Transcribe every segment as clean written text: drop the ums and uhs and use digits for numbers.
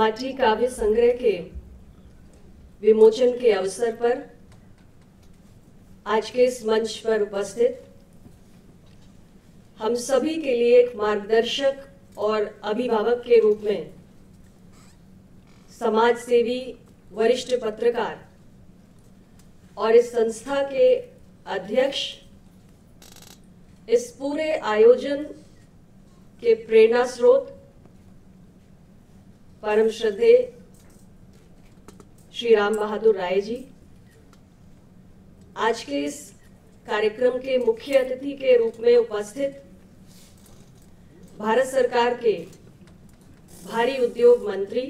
माटी काव्य संग्रह के विमोचन के अवसर पर आज के इस मंच पर उपस्थित हम सभी के लिए एक मार्गदर्शक और अभिभावक के रूप में समाज सेवी, वरिष्ठ पत्रकार और इस संस्था के अध्यक्ष, इस पूरे आयोजन के प्रेरणा स्रोत परम श्रद्धेय श्री राम बहादुर राय जी, आज के इस कार्यक्रम के मुख्य अतिथि के रूप में उपस्थित भारत सरकार के भारी उद्योग मंत्री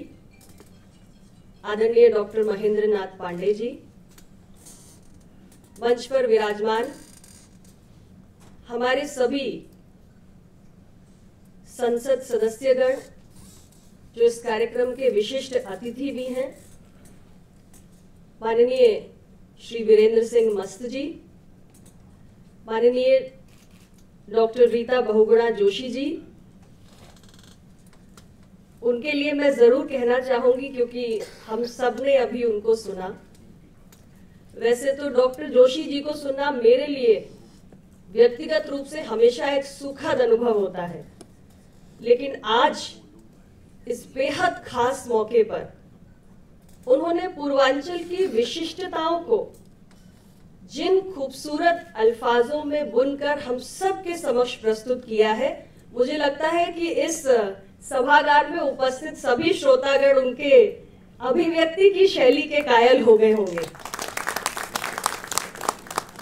आदरणीय डॉक्टर महेंद्र नाथ पांडे जी, मंच पर विराजमान हमारे सभी संसद सदस्यगण जो इस कार्यक्रम के विशिष्ट अतिथि भी हैं, माननीय श्री वीरेंद्र सिंह मस्त जी, माननीय डॉक्टर रीता बहुगुणा जोशी जी, उनके लिए मैं जरूर कहना चाहूंगी क्योंकि हम सब ने अभी उनको सुना। वैसे तो डॉक्टर जोशी जी को सुनना मेरे लिए व्यक्तिगत रूप से हमेशा एक सुखद अनुभव होता है, लेकिन आज इस बेहद खास मौके पर उन्होंने पूर्वांचल की विशिष्टताओं को जिन खूबसूरत अल्फाजों में बुनकर हम सब के समक्ष प्रस्तुत किया है, मुझे लगता है कि इस सभागार में उपस्थित सभी श्रोतागण उनके अभिव्यक्ति की शैली के कायल हो गए होंगे।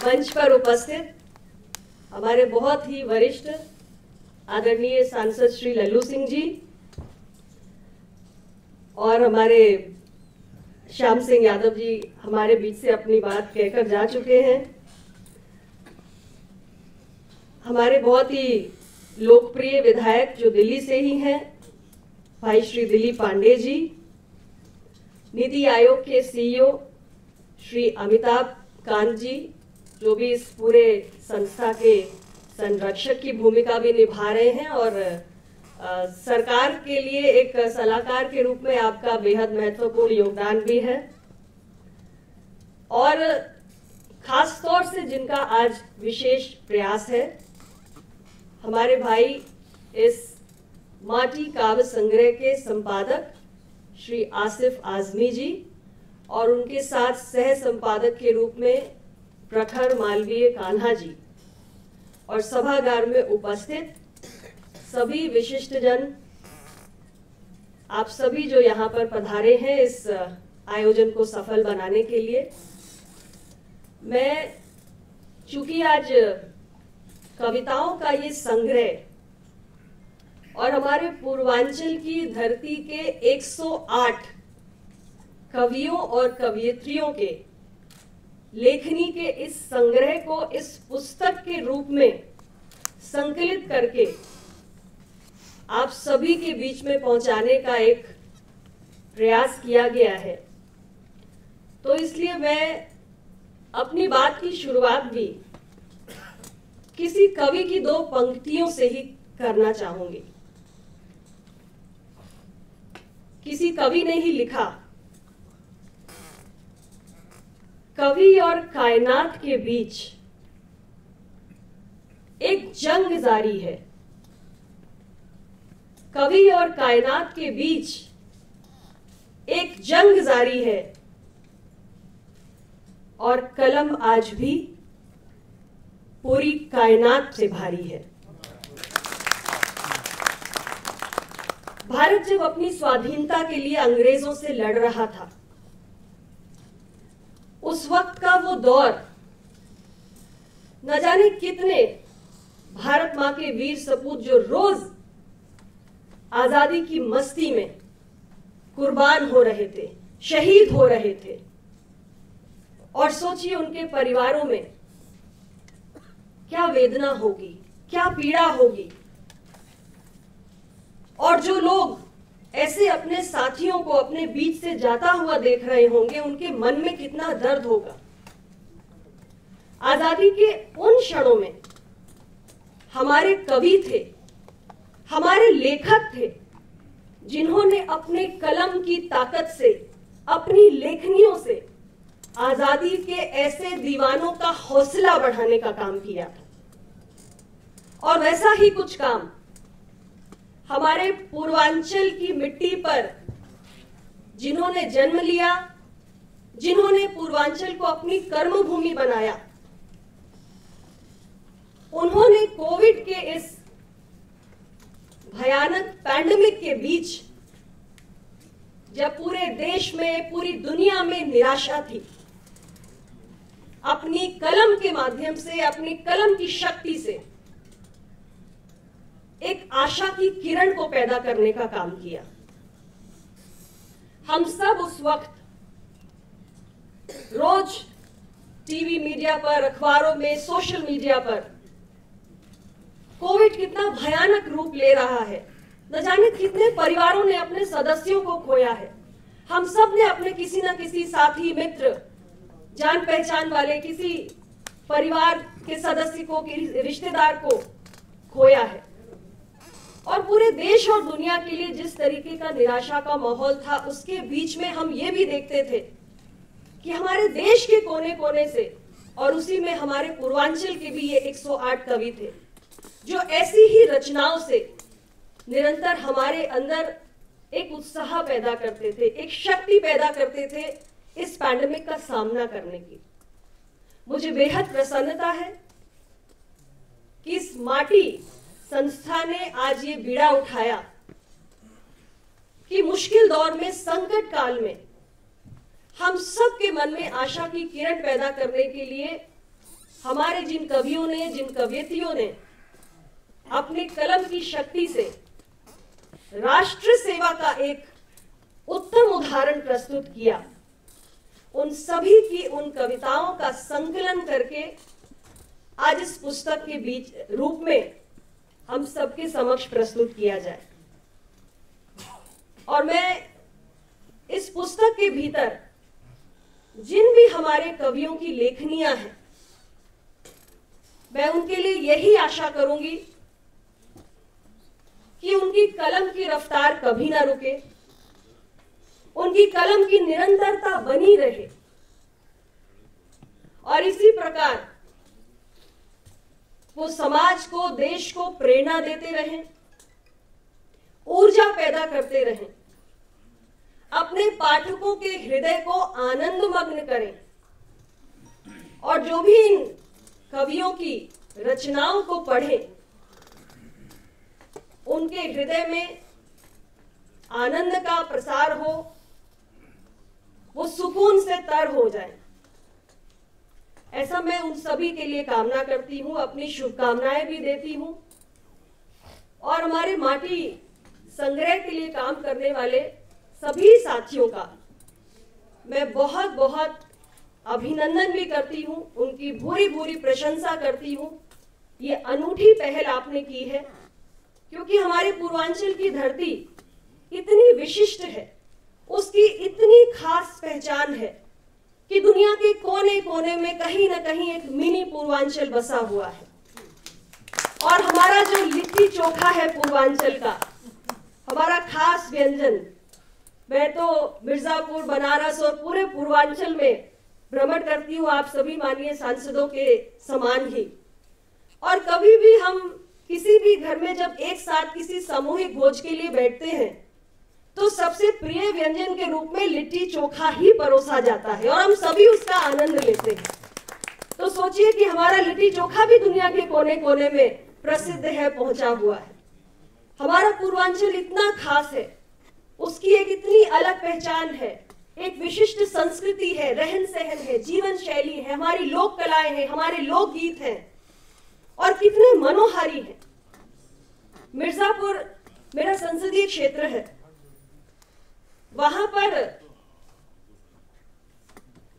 मंच पर उपस्थित हमारे बहुत ही वरिष्ठ आदरणीय सांसद श्री लल्लू सिंह जी और हमारे श्याम सिंह यादव जी हमारे बीच से अपनी बात कहकर जा चुके हैं। हमारे बहुत ही लोकप्रिय विधायक जो दिल्ली से ही हैं, भाई श्री दिलीप पांडे जी, नीति आयोग के सीईओ श्री अमिताभ कांत जी, जो भी इस पूरे संस्था के संरक्षक की भूमिका भी निभा रहे हैं और सरकार के लिए एक सलाहकार के रूप में आपका बेहद महत्वपूर्ण योगदान भी है, और खास तौर से जिनका आज विशेष प्रयास है, हमारे भाई इस माटी काव्य संग्रह के संपादक श्री आसिफ आजमी जी और उनके साथ सह संपादक के रूप में प्रखर मालवीय कान्हा जी, और सभागार में उपस्थित सभी विशिष्ट जन, आप सभी जो यहाँ पर पधारे हैं इस आयोजन को सफल बनाने के लिए। मैं चूंकि आज कविताओं का ये संग्रह और हमारे पूर्वांचल की धरती के 108 कवियों और कवयित्रियों के लेखनी के इस संग्रह को इस पुस्तक के रूप में संकलित करके आप सभी के बीच में पहुंचाने का एक प्रयास किया गया है, तो इसलिए मैं अपनी बात की शुरुआत भी किसी कवि की दो पंक्तियों से ही करना चाहूंगी। किसी कवि ने ही लिखा, कवि और कायनात के बीच एक जंग जारी है, कवि और कायनात के बीच एक जंग जारी है, और कलम आज भी पूरी कायनात से भारी है। भारत जब अपनी स्वाधीनता के लिए अंग्रेजों से लड़ रहा था, उस वक्त का वो दौर, न जाने कितने भारत मां के वीर सपूत जो रोज आजादी की मस्ती में कुर्बान हो रहे थे, शहीद हो रहे थे, और सोचिए उनके परिवारों में क्या वेदना होगी, क्या पीड़ा होगी, और जो लोग ऐसे अपने साथियों को अपने बीच से जाता हुआ देख रहे होंगे, उनके मन में कितना दर्द होगा। आजादी के उन क्षणों में हमारे कवि थे, हमारे लेखक थे, जिन्होंने अपने कलम की ताकत से, अपनी लेखनियों से आजादी के ऐसे दीवानों का हौसला बढ़ाने का काम किया था। और वैसा ही कुछ काम हमारे पूर्वांचल की मिट्टी पर जिन्होंने जन्म लिया, जिन्होंने पूर्वांचल को अपनी कर्मभूमि बनाया, उन्होंने कोविड के इस भयानक पैंडेमिक के बीच, जब पूरे देश में, पूरी दुनिया में निराशा थी, अपनी कलम के माध्यम से, अपनी कलम की शक्ति से एक आशा की किरण को पैदा करने का काम किया। हम सब उस वक्त रोज टीवी मीडिया पर, अखबारों में, सोशल मीडिया पर कोविड कितना भयानक रूप ले रहा है, न जाने कितने परिवारों ने अपने सदस्यों को खोया है। हम सब ने अपने किसी न किसी साथी, मित्र, जान पहचान वाले किसी परिवार के सदस्य को, रिश्तेदार को खोया है। और पूरे देश और दुनिया के लिए जिस तरीके का निराशा का माहौल था, उसके बीच में हम ये भी देखते थे कि हमारे देश के कोने कोने से, और उसी में हमारे पूर्वांचल के भी ये 108 कवि थे जो ऐसी ही रचनाओं से निरंतर हमारे अंदर एक उत्साह पैदा करते थे, एक शक्ति पैदा करते थे इस पैंडेमिक का सामना करने की। मुझे बेहद प्रसन्नता है कि इस माटी संस्था ने आज ये बीड़ा उठाया कि मुश्किल दौर में, संकट काल में हम सब के मन में आशा की किरण पैदा करने के लिए हमारे जिन कवियों ने, जिन कवयित्रियों ने अपनी कलम की शक्ति से राष्ट्र सेवा का एक उत्तम उदाहरण प्रस्तुत किया, उन सभी की उन कविताओं का संकलन करके आज इस पुस्तक के बीच रूप में हम सबके समक्ष प्रस्तुत किया जाए। और मैं इस पुस्तक के भीतर जिन भी हमारे कवियों की लेखनियां हैं, मैं उनके लिए यही आशा करूंगी कि उनकी कलम की रफ्तार कभी ना रुके, उनकी कलम की निरंतरता बनी रहे, और इसी प्रकार वो समाज को, देश को प्रेरणा देते रहें, ऊर्जा पैदा करते रहें, अपने पाठकों के हृदय को आनंद मग्न करें, और जो भी इन कवियों की रचनाओं को पढ़ें, उनके हृदय में आनंद का प्रसार हो, वो सुकून से तर हो जाए। ऐसा मैं उन सभी के लिए कामना करती हूं, अपनी शुभकामनाएं भी देती हूं। और हमारे माटी संग्रह के लिए काम करने वाले सभी साथियों का मैं बहुत बहुत अभिनंदन भी करती हूं, उनकी भूरी भूरी प्रशंसा करती हूं। ये अनूठी पहल आपने की है, क्योंकि हमारे पूर्वांचल की धरती इतनी विशिष्ट है, उसकी इतनी खास पहचान है कि दुनिया के कोने कोने में कहीं ना कहीं एक मिनी पूर्वांचल बसा हुआ है। और हमारा जो लिट्टी चोखा है पूर्वांचल का, हमारा खास व्यंजन, मैं तो मिर्जापुर, बनारस और पूरे पूर्वांचल में भ्रमण करती हूँ, आप सभी माननीय सांसदों के समान ही। और कभी भी हम किसी भी घर में जब एक साथ किसी सामूहिक भोज के लिए बैठते हैं, तो सबसे प्रिय व्यंजन के रूप में लिट्टी चोखा ही परोसा जाता है और हम सभी उसका आनंद लेते हैं। तो सोचिए कि हमारा लिट्टी चोखा भी दुनिया के कोने कोने में प्रसिद्ध है, पहुंचा हुआ है। हमारा पूर्वांचल इतना खास है, उसकी एक इतनी अलग पहचान है, एक विशिष्ट संस्कृति है, रहन सहन है, जीवन शैली है, हमारी लोक कलाएं हैं, हमारे लोकगीत हैं, और कितने मनोहारी हैं। मिर्जापुर मेरा संसदीय क्षेत्र है, वहां पर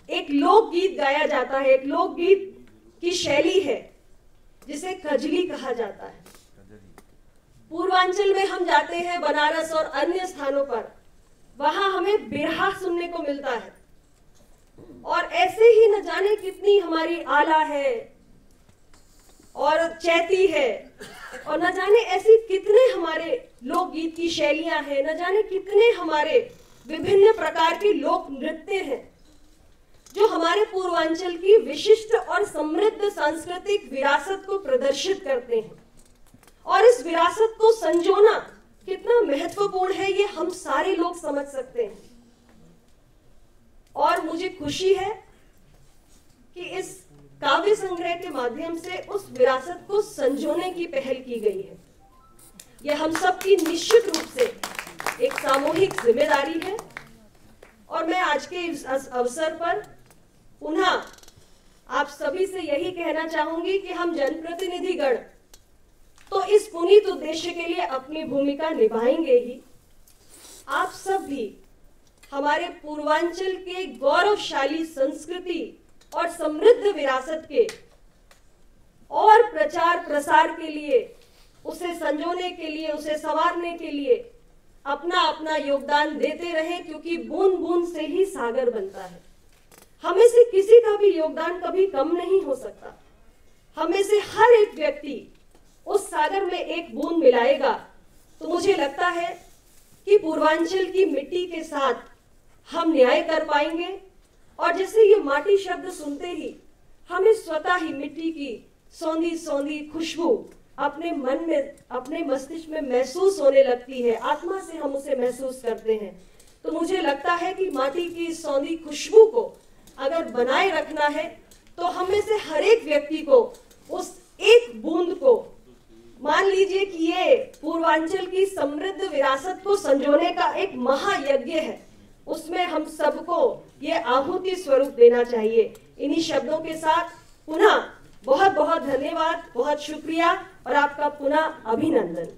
एक लोकगीत गाया जाता है, एक लोकगीत की शैली है जिसे कजली कहा जाता है। पूर्वांचल में हम जाते हैं, बनारस और अन्य स्थानों पर, वहां हमें बिरहा सुनने को मिलता है। और ऐसे ही न जाने कितनी हमारी आला है और चैती है, और न जाने ऐसी कितने हमारे लोकगीत की शैलियां हैं, न जाने कितने हमारे विभिन्न प्रकार के लोक नृत्य हैं जो हमारे पूर्वांचल की विशिष्ट और समृद्ध सांस्कृतिक विरासत को प्रदर्शित करते हैं। और इस विरासत को संजोना कितना महत्वपूर्ण है ये हम सारे लोग समझ सकते हैं। और मुझे खुशी है कि इस काव्य संग्रह के माध्यम से उस विरासत को संजोने की पहल की गई है। यह हम सबकी निश्चित रूप से एक सामूहिक जिम्मेदारी है। और मैं आज के इस अवसर पर पुनः आप सभी से यही कहना चाहूंगी कि हम जनप्रतिनिधिगण तो इस पुनीत उद्देश्य के लिए अपनी भूमिका निभाएंगे ही। आप सब भी हमारे पूर्वांचल के गौरवशाली संस्कृति और समृद्ध विरासत के और प्रचार प्रसार के लिए, उसे संजोने के लिए, उसे संवारने के लिए अपना अपना योगदान देते रहें, क्योंकि बूंद बूंद से ही सागर बनता है। हमें से किसी का भी योगदान कभी कम नहीं हो सकता। हमें से हर एक व्यक्ति उस सागर में एक बूंद मिलाएगा तो मुझे लगता है कि पूर्वांचल की मिट्टी के साथ हम न्याय कर पाएंगे। और जैसे ये माटी शब्द सुनते ही हमें स्वतः ही मिट्टी की सौंधी सौंधी खुशबू अपने मन में, अपने मस्तिष्क में महसूस होने लगती है, आत्मा से हम उसे महसूस करते हैं। तो मुझे लगता है कि माटी की सौंधी खुशबू को अगर बनाए रखना है तो हमें से हर एक व्यक्ति को उस एक बूंद को, मान लीजिए कि ये पूर्वांचल की समृद्ध विरासत को संजोने का एक महायज्ञ है, उसमें हम सबको ये आहुति स्वरूप देना चाहिए। इन्हीं शब्दों के साथ पुनः बहुत बहुत धन्यवाद, बहुत शुक्रिया और आपका पुनः अभिनंदन।